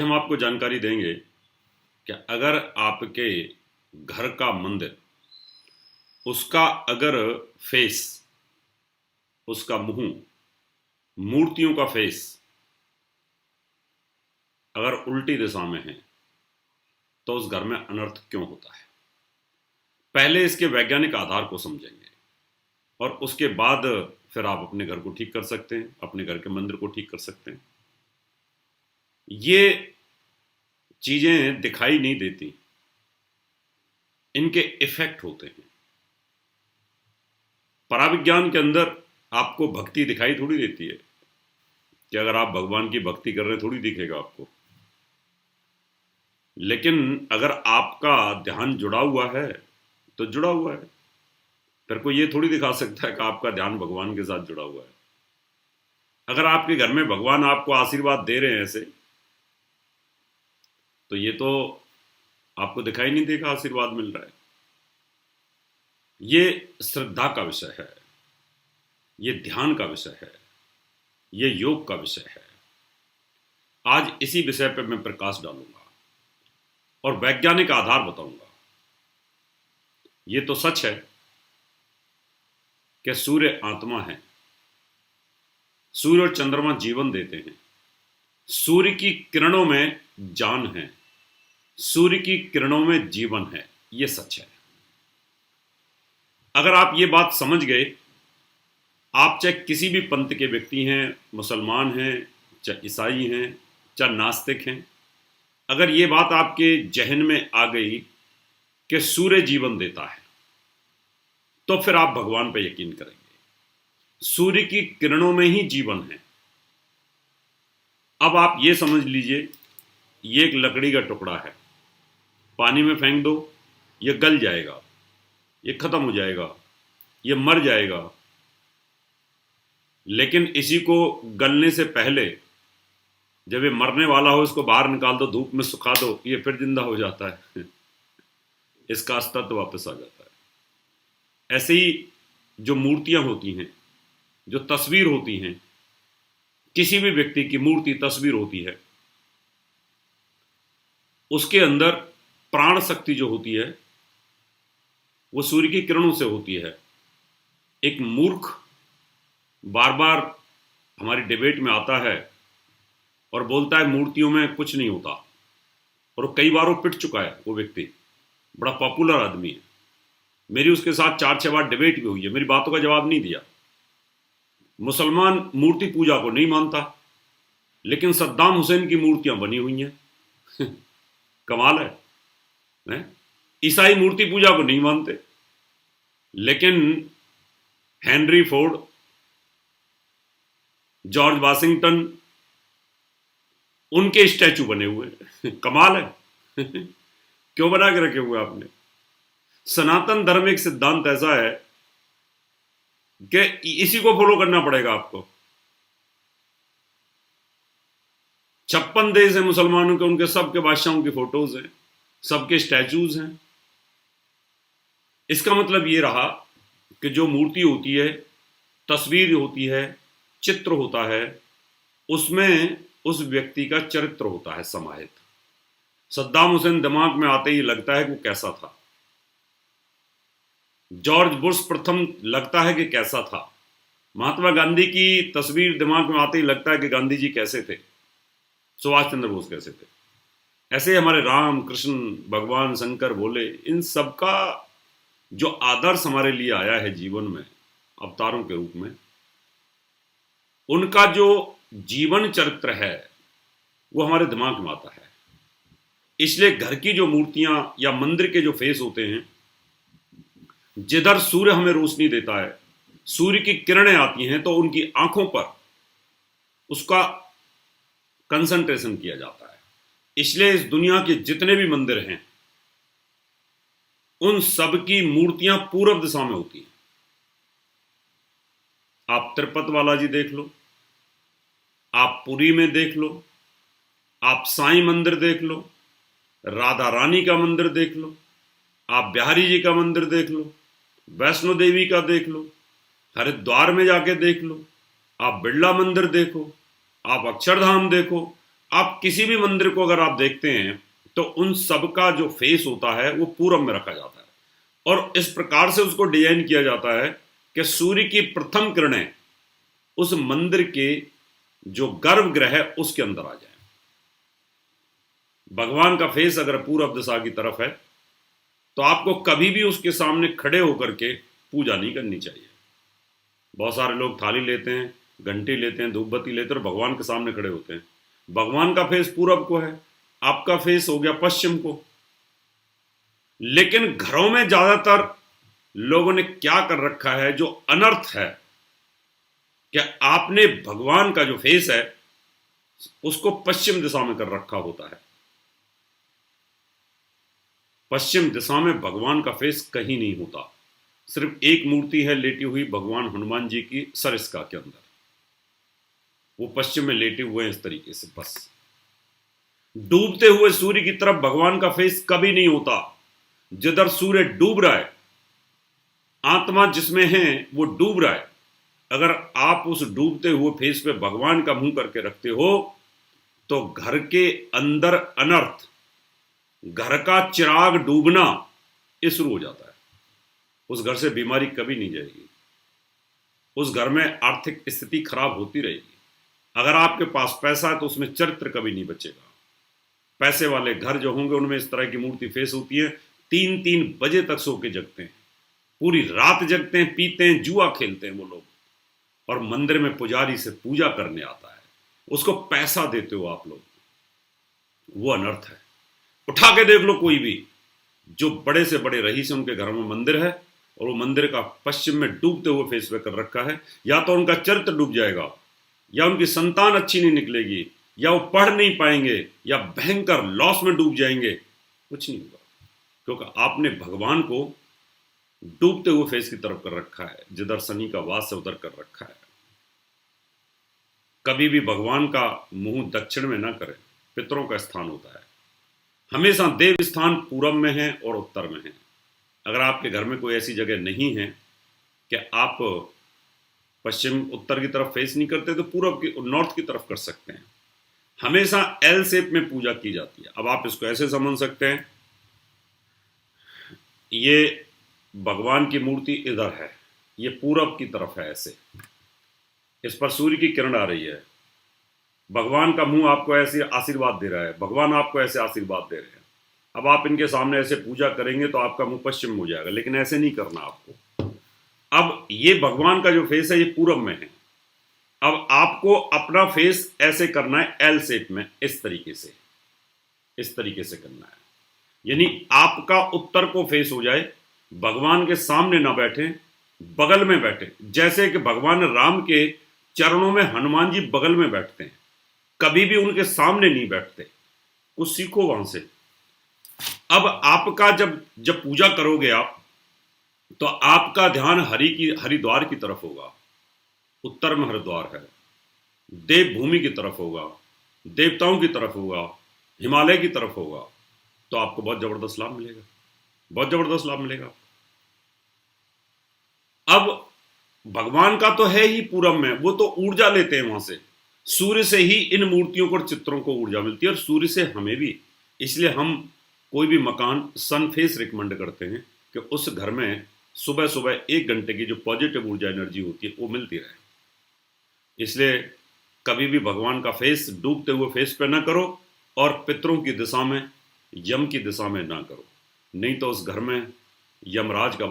हम आपको जानकारी देंगे कि अगर आपके घर का मंदिर, उसका अगर फेस, उसका मुंह, मूर्तियों का फेस अगर उल्टी दिशा में है तो उस घर में अनर्थ क्यों होता है। पहले इसके वैज्ञानिक आधार को समझेंगे और उसके बाद फिर आप अपने घर को ठीक कर सकते हैं, अपने घर के मंदिर को ठीक कर सकते हैं। ये चीजें दिखाई नहीं देती, इनके इफेक्ट होते हैं। पराविज्ञान के अंदर आपको भक्ति दिखाई थोड़ी देती है कि अगर आप भगवान की भक्ति कर रहे हैं थोड़ी दिखेगा आपको, लेकिन अगर आपका ध्यान जुड़ा हुआ है तो जुड़ा हुआ है। फिर कोई ये थोड़ी दिखा सकता है कि आपका ध्यान भगवान के साथ जुड़ा हुआ है। अगर आपके घर में भगवान आपको आशीर्वाद दे रहे हैं ऐसे, तो ये तो आपको दिखाई नहीं देगा आशीर्वाद मिल रहा है। ये श्रद्धा का विषय है, ये ध्यान का विषय है, ये योग का विषय है। आज इसी विषय पर मैं प्रकाश डालूंगा और वैज्ञानिक आधार बताऊंगा। ये तो सच है कि सूर्य आत्मा है, सूर्य और चंद्रमा जीवन देते हैं, सूर्य की किरणों में जान है, सूर्य की किरणों में जीवन है। ये सच है। अगर आप ये बात समझ गए, आप चाहे किसी भी पंथ के व्यक्ति हैं, मुसलमान हैं, चाहे ईसाई हैं, चाहे नास्तिक हैं, अगर ये बात आपके जहन में आ गई कि सूर्य जीवन देता है, तो फिर आप भगवान पर यकीन करेंगे। सूर्य की किरणों में ही जीवन है। अब आप ये समझ लीजिए, ये एक लकड़ी का टुकड़ा है, पानी में फेंक दो, ये गल जाएगा, ये खत्म हो जाएगा, ये मर जाएगा। लेकिन इसी को गलने से पहले जब ये मरने वाला हो, इसको बाहर निकाल दो, धूप में सुखा दो, ये फिर जिंदा हो जाता है। इसका अस्तित्व वापस आ जाता है। ऐसे ही जो मूर्तियां होती हैं, जो तस्वीर होती हैं, किसी भी व्यक्ति की मूर्ति तस्वीर होती है, उसके अंदर प्राण शक्ति जो होती है वो सूर्य की किरणों से होती है। एक मूर्ख बार बार हमारी डिबेट में आता है और बोलता है मूर्तियों में कुछ नहीं होता, और कई बार वो पिट चुका है। वो व्यक्ति बड़ा पॉपुलर आदमी है, मेरी उसके साथ 4-6 बार डिबेट भी हुई है, मेरी बातों का जवाब नहीं दिया। मुसलमान मूर्ति पूजा को नहीं मानता, लेकिन सद्दाम हुसैन की मूर्तियां बनी हुई हैं। कमाल है। ईसाई मूर्ति पूजा को नहीं मानते, लेकिन हेनरी फोर्ड, जॉर्ज वाशिंगटन, उनके स्टैचू बने हुए हैं। कमाल है। क्यों बना के रखे हुए आपने? सनातन धर्म एक सिद्धांत ऐसा है कि इसी को फॉलो करना पड़ेगा आपको। 56 देश है मुसलमानों के, उनके सबके बादशाहों की फोटोज हैं, सबके स्टैचूज हैं। इसका मतलब ये रहा कि जो मूर्ति होती है, तस्वीर होती है, चित्र होता है, उसमें उस व्यक्ति का चरित्र होता है समाहित। सद्दाम हुसैन दिमाग में आते ही लगता है कि वो कैसा था। जॉर्ज बुश प्रथम लगता है कि कैसा था। महात्मा गांधी की तस्वीर दिमाग में आते ही लगता है कि गांधी जी कैसे थे, सुभाष चंद्र बोस कैसे थे। ऐसे हमारे राम, कृष्ण, भगवान, शंकर, भोले, इन सबका जो आदर्श हमारे लिए आया है जीवन में अवतारों के रूप में, उनका जो जीवन चरित्र है वो हमारे दिमाग में आता है। इसलिए घर की जो मूर्तियां या मंदिर के जो फेस होते हैं, जिधर सूर्य हमें रोशनी देता है, सूर्य की किरणें आती हैं, तो उनकी आंखों पर उसका कंसंट्रेशन किया जाता है। इसलिए इस दुनिया के जितने भी मंदिर हैं, उन सब की मूर्तियां पूर्व दिशा में होती हैं। आप तिरुपति बालाजी देख लो, आप पुरी में देख लो, आप साईं मंदिर देख लो, राधा रानी का मंदिर देख लो, आप बिहारी जी का मंदिर देख लो, वैष्णो देवी का देख लो, हरिद्वार में जाके देख लो, आप बिरला मंदिर देखो, आप अक्षरधाम देखो, आप किसी भी मंदिर को अगर आप देखते हैं तो उन सब का जो फेस होता है वो पूरब में रखा जाता है और इस प्रकार से उसको डिजाइन किया जाता है कि सूर्य की प्रथम किरणें उस मंदिर के जो गर्भगृह है उसके अंदर आ जाए। भगवान का फेस अगर पूरब दिशा की तरफ है तो आपको कभी भी उसके सामने खड़े होकर के पूजा नहीं करनी चाहिए। बहुत सारे लोग थाली लेते हैं, घंटी लेते हैं, धूपबत्ती लेते हैं और भगवान के सामने खड़े होते हैं। भगवान का फेस पूरब को है, आपका फेस हो गया पश्चिम को। लेकिन घरों में ज्यादातर लोगों ने क्या कर रखा है जो अनर्थ है कि आपने भगवान का जो फेस है उसको पश्चिम दिशा में कर रखा होता है। पश्चिम दिशा में भगवान का फेस कहीं नहीं होता, सिर्फ एक मूर्ति है लेटी हुई भगवान हनुमान जी की सरिस्का के अंदर, वो पश्चिम में लेटे हुए हैं इस तरीके से। बस डूबते हुए सूर्य की तरफ भगवान का फेस कभी नहीं होता। जिधर सूर्य डूब रहा है, आत्मा जिसमें है वो डूब रहा है। अगर आप उस डूबते हुए फेस पे भगवान का मुंह करके रखते हो तो घर के अंदर अनर्थ, घर का चिराग डूबना ये शुरू हो जाता है। उस घर से बीमारी कभी नहीं जाएगी, उस घर में आर्थिक स्थिति खराब होती रहेगी। अगर आपके पास पैसा है तो उसमें चरित्र कभी नहीं बचेगा। पैसे वाले घर जो होंगे उनमें इस तरह की मूर्ति फेस होती है, 3-3 बजे तक सो के जगते हैं, पूरी रात जगते हैं, पीते हैं, जुआ खेलते हैं वो लोग, और मंदिर में पुजारी से पूजा करने आता है, उसको पैसा देते हो आप लोग, वो अनर्थ है। उठा के देख लो कोई भी जो बड़े से बड़े रईस हैं उनके घरों में मंदिर है और वो मंदिर का पश्चिम में डूबते हुए फेस पे कर रखा है, या तो उनका चरित्र डूब जाएगा, या उनकी संतान अच्छी नहीं निकलेगी, या वो पढ़ नहीं पाएंगे, या भयंकर लॉस में डूब जाएंगे, कुछ नहीं होगा। क्योंकि आपने भगवान को डूबते हुए फेस की तरफ कर रखा है, जिधर शनि का वास है उधर कर रखा है। कभी भी भगवान का मुंह दक्षिण में ना करें, पितरों का स्थान होता है। हमेशा देव स्थान पूरब में है और उत्तर में है। अगर आपके घर में कोई ऐसी जगह नहीं है कि आप पश्चिम उत्तर की तरफ फेस नहीं करते तो पूरब की नॉर्थ की तरफ कर सकते हैं। हमेशा एल शेप में पूजा की जाती है। अब आप इसको ऐसे समझ सकते हैं, ये भगवान की मूर्ति इधर है, ये पूरब की तरफ है, ऐसे इस पर सूर्य की किरण आ रही है, भगवान का मुंह आपको ऐसे आशीर्वाद दे रहा है, भगवान आपको ऐसे आशीर्वाद दे रहे हैं। अब आप इनके सामने ऐसे पूजा करेंगे तो आपका मुंह पश्चिम में हो जाएगा, लेकिन ऐसे नहीं करना आपको। अब ये भगवान का जो फेस है ये पूरब में है, अब आपको अपना फेस ऐसे करना है एल शेप में, इस तरीके से, इस तरीके से करना है। यानी आपका उत्तर को फेस हो जाए, भगवान के सामने ना बैठे, बगल में बैठे। जैसे कि भगवान राम के चरणों में हनुमान जी बगल में बैठते हैं, कभी भी उनके सामने नहीं बैठते। कुछ सीखो वहां से। अब आपका जब पूजा करोगे आप, तो आपका ध्यान हरिद्वार की तरफ होगा, उत्तर में हरिद्वार है, देवभूमि की तरफ होगा, देवताओं की तरफ होगा, हिमालय की तरफ होगा, तो आपको बहुत जबरदस्त लाभ मिलेगा, बहुत जबरदस्त लाभ मिलेगा। अब भगवान का तो है ही पूरब में, वो तो ऊर्जा लेते हैं वहां से, सूर्य से ही इन मूर्तियों को और चित्रों को ऊर्जा मिलती है और सूर्य से हमें भी। इसलिए हम कोई भी मकान सन फेस रिकमेंड करते हैं कि उस घर में सुबह सुबह 1 घंटे की जो पॉजिटिव ऊर्जा एनर्जी होती है वो मिलती रहे। इसलिए कभी भी भगवान का फेस डूबते हुए फेस पे ना करो और पितरों की दिशा में, यम की दिशा में ना करो, नहीं तो उस घर में यमराज का